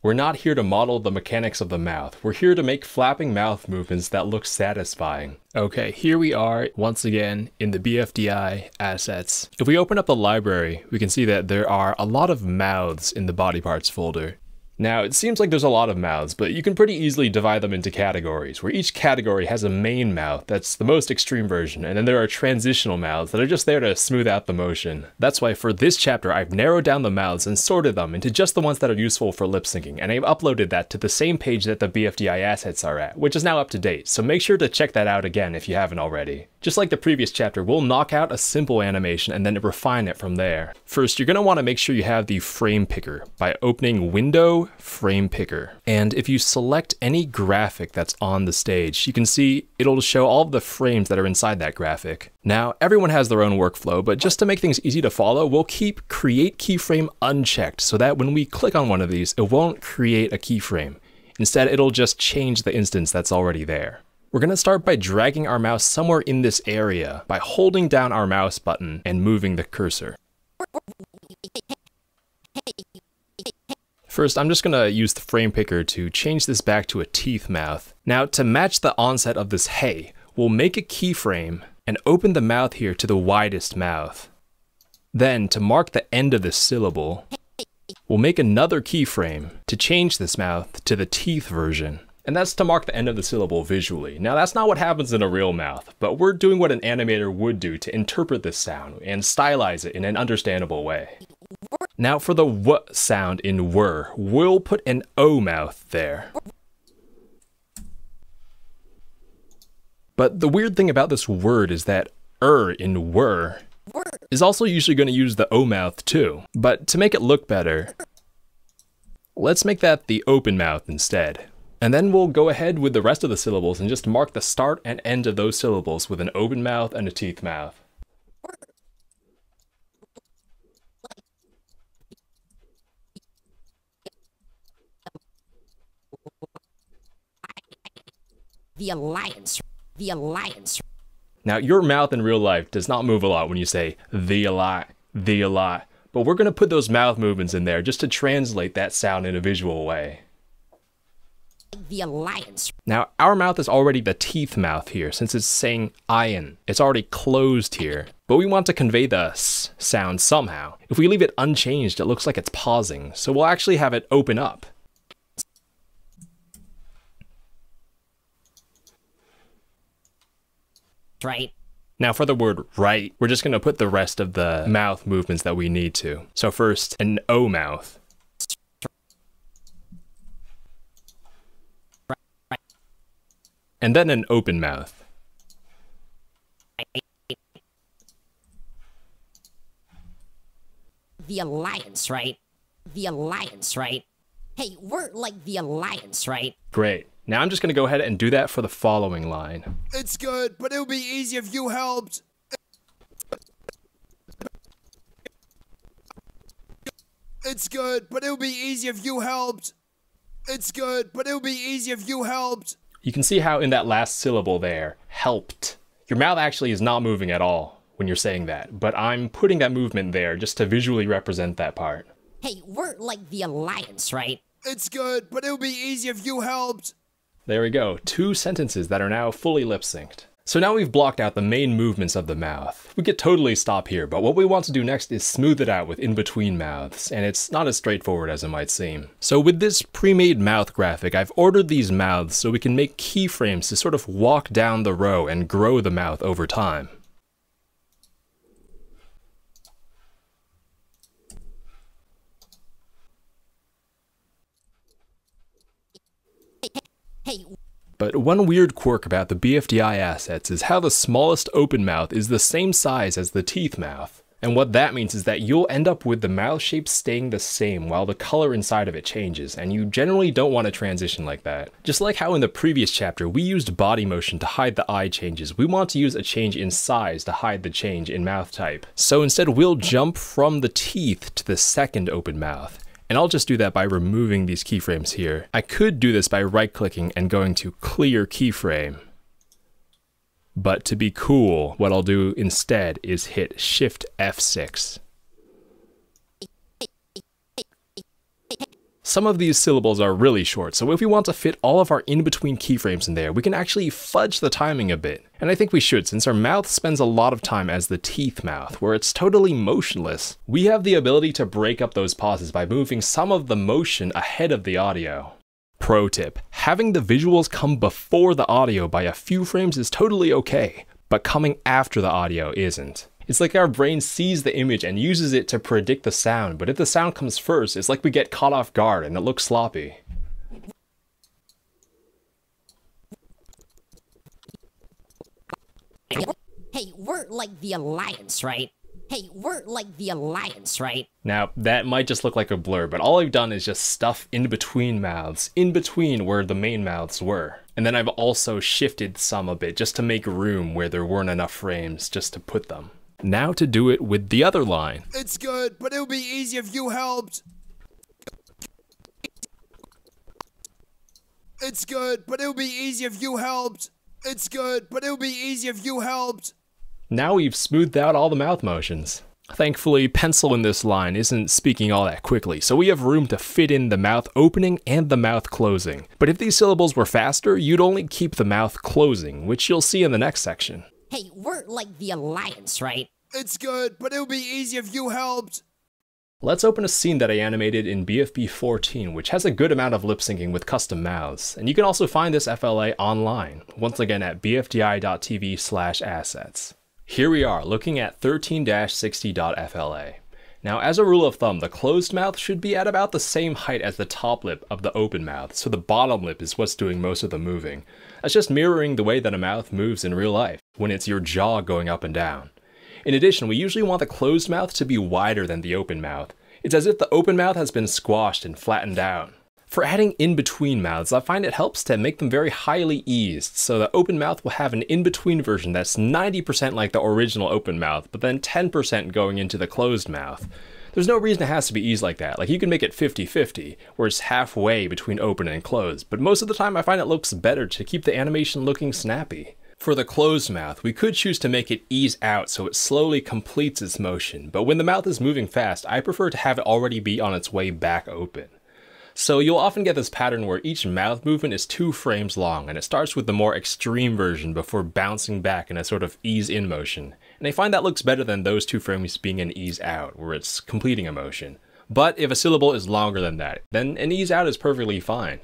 We're not here to model the mechanics of the mouth. We're here to make flapping mouth movements that look satisfying. Okay, here we are once again in the BFDI assets. If we open up the library, we can see that there are a lot of mouths in the body parts folder. Now, it seems like there's a lot of mouths, but you can pretty easily divide them into categories, where each category has a main mouth that's the most extreme version, and then there are transitional mouths that are just there to smooth out the motion. That's why for this chapter, I've narrowed down the mouths and sorted them into just the ones that are useful for lip syncing, and I've uploaded that to the same page that the BFDI assets are at, which is now up to date, so make sure to check that out again if you haven't already. Just like the previous chapter, we'll knock out a simple animation and then refine it from there. First, you're going to want to make sure you have the frame picker by opening Window, Frame Picker. And if you select any graphic that's on the stage, you can see it'll show all of the frames that are inside that graphic. Now, everyone has their own workflow, but just to make things easy to follow, we'll keep Create Keyframe unchecked so that when we click on one of these, it won't create a keyframe. Instead, it'll just change the instance that's already there. We're going to start by dragging our mouse somewhere in this area by holding down our mouse button and moving the cursor. First, I'm just going to use the frame picker to change this back to a teeth mouth. Now, to match the onset of this hey, we'll make a keyframe and open the mouth here to the widest mouth. Then, to mark the end of this syllable, we'll make another keyframe to change this mouth to the teeth version. And that's to mark the end of the syllable visually. Now that's not what happens in a real mouth, but we're doing what an animator would do to interpret this sound and stylize it in an understandable way. Now for the w sound in were, we'll put an O mouth there. But the weird thing about this word is that in were is also usually going to use the O mouth too. But to make it look better, let's make that the open mouth instead. And then we'll go ahead with the rest of the syllables and just mark the start and end of those syllables with an open mouth and a teeth mouth. The alliance. Now your mouth in real life does not move a lot when you say the a lot, but we're going to put those mouth movements in there just to translate that sound in a visual way. The alliance. Now, our mouth is already the teeth mouth here, since it's saying iron. It's already closed here, but we want to convey the s sound somehow. If we leave it unchanged, it looks like it's pausing, so we'll actually have it open up. Right. Now for the word right, we're just going to put the rest of the mouth movements that we need to. So first, an O mouth. And then an open mouth. The alliance, right? The alliance, right? Hey, we're like the alliance, right? Great. Now I'm just going to go ahead and do that for the following line. It's good, but it'll be easy if you helped. It's good, but it'll be easy if you helped. It's good, but it'll be easy if you helped. You can see how in that last syllable there, helped, your mouth actually is not moving at all when you're saying that, but I'm putting that movement there just to visually represent that part. Hey, we're like the alliance, right? It's good, but it'll be easy if you helped. There we go, 2 sentences that are now fully lip-synced. So now we've blocked out the main movements of the mouth. We could totally stop here, but what we want to do next is smooth it out with in-between mouths, and it's not as straightforward as it might seem. So with this pre-made mouth graphic, I've ordered these mouths so we can make keyframes to sort of walk down the row and grow the mouth over time. Hey. But one weird quirk about the BFDI assets is how the smallest open mouth is the same size as the teeth mouth. And what that means is that you'll end up with the mouth shape staying the same while the color inside of it changes, and you generally don't want to transition like that. Just like how in the previous chapter we used body motion to hide the eye changes, we want to use a change in size to hide the change in mouth type. So instead we'll jump from the teeth to the second open mouth. And I'll just do that by removing these keyframes here. I could do this by right-clicking and going to Clear Keyframe. But to be cool, what I'll do instead is hit Shift F6. Some of these syllables are really short, so if we want to fit all of our in-between keyframes in there, we can actually fudge the timing a bit. And I think we should, since our mouth spends a lot of time as the teeth mouth, where it's totally motionless. We have the ability to break up those pauses by moving some of the motion ahead of the audio. Pro tip, having the visuals come before the audio by a few frames is totally okay, but coming after the audio isn't. It's like our brain sees the image and uses it to predict the sound, but if the sound comes first, it's like we get caught off guard and it looks sloppy. Hey, we're like the Alliance, right? Hey, we're like the Alliance, right? Now, that might just look like a blur, but all I've done is just stuff in between mouths, in between where the main mouths were. And then I've also shifted some a bit just to make room where there weren't enough frames just to put them. Now to do it with the other line. It's good, but it'll be easier if you helped. It's good, but it'll be easier if you helped. It's good, but it'll be easier if you helped. Now we've smoothed out all the mouth motions. Thankfully, pencil in this line isn't speaking all that quickly, so we have room to fit in the mouth opening and the mouth closing. But if these syllables were faster, you'd only keep the mouth closing, which you'll see in the next section. Hey, we're like the Alliance, right? It's good, but it'll be easier if you helped. Let's open a scene that I animated in BFB 14, which has a good amount of lip syncing with custom mouths. And you can also find this FLA online, once again at bfdi.tv/assets. Here we are, looking at 13-60.fla. Now, as a rule of thumb, the closed mouth should be at about the same height as the top lip of the open mouth, so the bottom lip is what's doing most of the moving. That's just mirroring the way that a mouth moves in real life, when it's your jaw going up and down. In addition, we usually want the closed mouth to be wider than the open mouth. It's as if the open mouth has been squashed and flattened out. For adding in-between mouths, I find it helps to make them very highly eased, so the open mouth will have an in-between version that's 90% like the original open mouth, but then 10% going into the closed mouth. There's no reason it has to be eased like that. Like, you can make it 50-50, where it's halfway between open and closed, but most of the time I find it looks better to keep the animation looking snappy. For the closed mouth, we could choose to make it ease out so it slowly completes its motion, but when the mouth is moving fast, I prefer to have it already be on its way back open. So you'll often get this pattern where each mouth movement is 2 frames long, and it starts with the more extreme version before bouncing back in a sort of ease-in motion. And I find that looks better than those 2 frames being an ease-out, where it's completing a motion. But if a syllable is longer than that, then an ease-out is perfectly fine.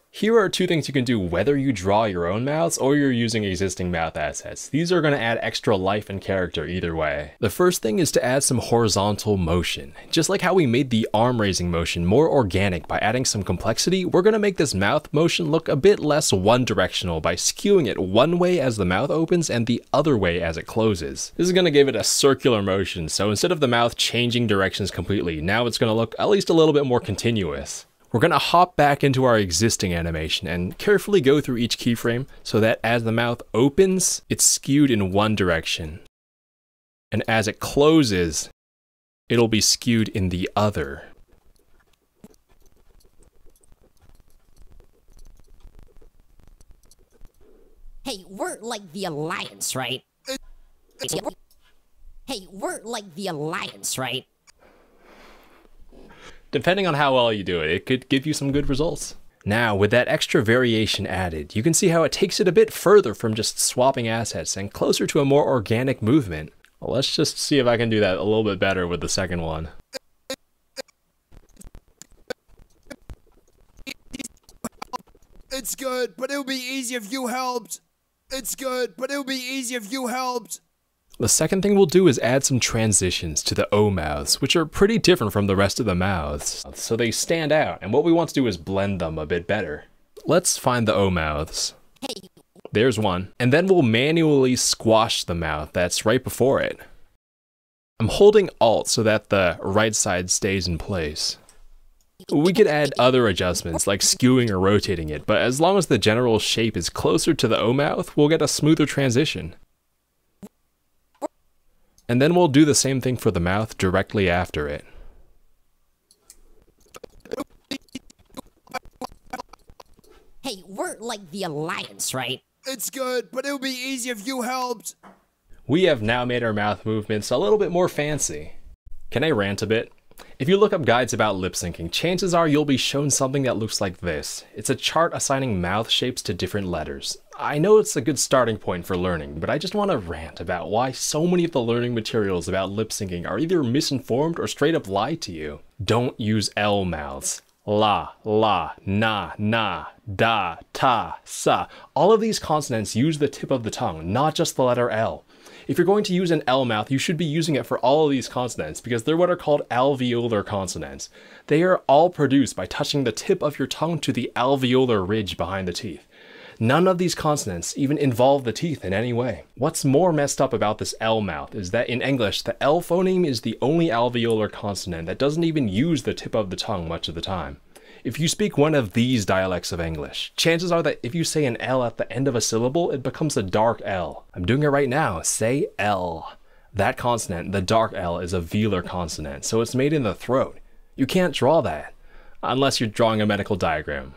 Here are 2 things you can do whether you draw your own mouths or you're using existing mouth assets. These are going to add extra life and character either way. The first thing is to add some horizontal motion. Just like how we made the arm raising motion more organic by adding some complexity, we're going to make this mouth motion look a bit less one-directional by skewing it one way as the mouth opens and the other way as it closes. This is going to give it a circular motion, so instead of the mouth changing directions completely, now it's going to look at least a little bit more continuous. We're going to hop back into our existing animation and carefully go through each keyframe so that as the mouth opens, it's skewed in one direction. And as it closes, it'll be skewed in the other. Hey, we're like the Alliance, right? Hey, we're like the Alliance, right? Depending on how well you do it, it could give you some good results. Now, with that extra variation added, you can see how it takes it a bit further from just swapping assets and closer to a more organic movement. Well, let's just see if I can do that a little bit better with the second one. It's good, but it'll be easier if you helped. It's good, but it'll be easier if you helped. The second thing we'll do is add some transitions to the O mouths, which are pretty different from the rest of the mouths, so they stand out, and what we want to do is blend them a bit better. Let's find the O mouths. There's one, and then we'll manually squash the mouth that's right before it. I'm holding Alt so that the right side stays in place. We could add other adjustments like skewing or rotating it, but as long as the general shape is closer to the O mouth, we'll get a smoother transition. And then we'll do the same thing for the mouth directly after it. Hey, we're like the Alliance, right? It's good, but it'll be easier if you helped. We have now made our mouth movements a little bit more fancy. Can I rant a bit? If you look up guides about lip syncing, chances are you'll be shown something that looks like this. It's a chart assigning mouth shapes to different letters. I know it's a good starting point for learning, but I just want to rant about why so many of the learning materials about lip syncing are either misinformed or straight up lie to you. Don't use L mouths. La, na, da, ta, sa. All of these consonants use the tip of the tongue, not just the letter L. If you're going to use an L mouth, you should be using it for all of these consonants because they're what are called alveolar consonants. They are all produced by touching the tip of your tongue to the alveolar ridge behind the teeth. None of these consonants even involve the teeth in any way. What's more messed up about this L mouth is that in English, the L phoneme is the only alveolar consonant that doesn't even use the tip of the tongue much of the time. If you speak one of these dialects of English, chances are that if you say an L at the end of a syllable, it becomes a dark L. I'm doing it right now. Say L. That consonant, the dark L, is a velar consonant, so it's made in the throat. You can't draw that, unless you're drawing a medical diagram.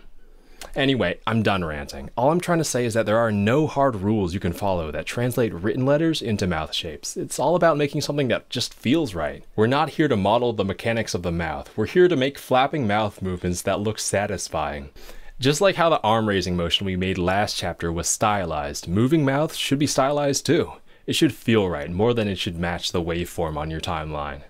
Anyway, I'm done ranting. All I'm trying to say is that there are no hard rules you can follow that translate written letters into mouth shapes. It's all about making something that just feels right. We're not here to model the mechanics of the mouth. We're here to make flapping mouth movements that look satisfying. Just like how the arm raising motion we made last chapter was stylized, moving mouths should be stylized too. It should feel right more than it should match the waveform on your timeline.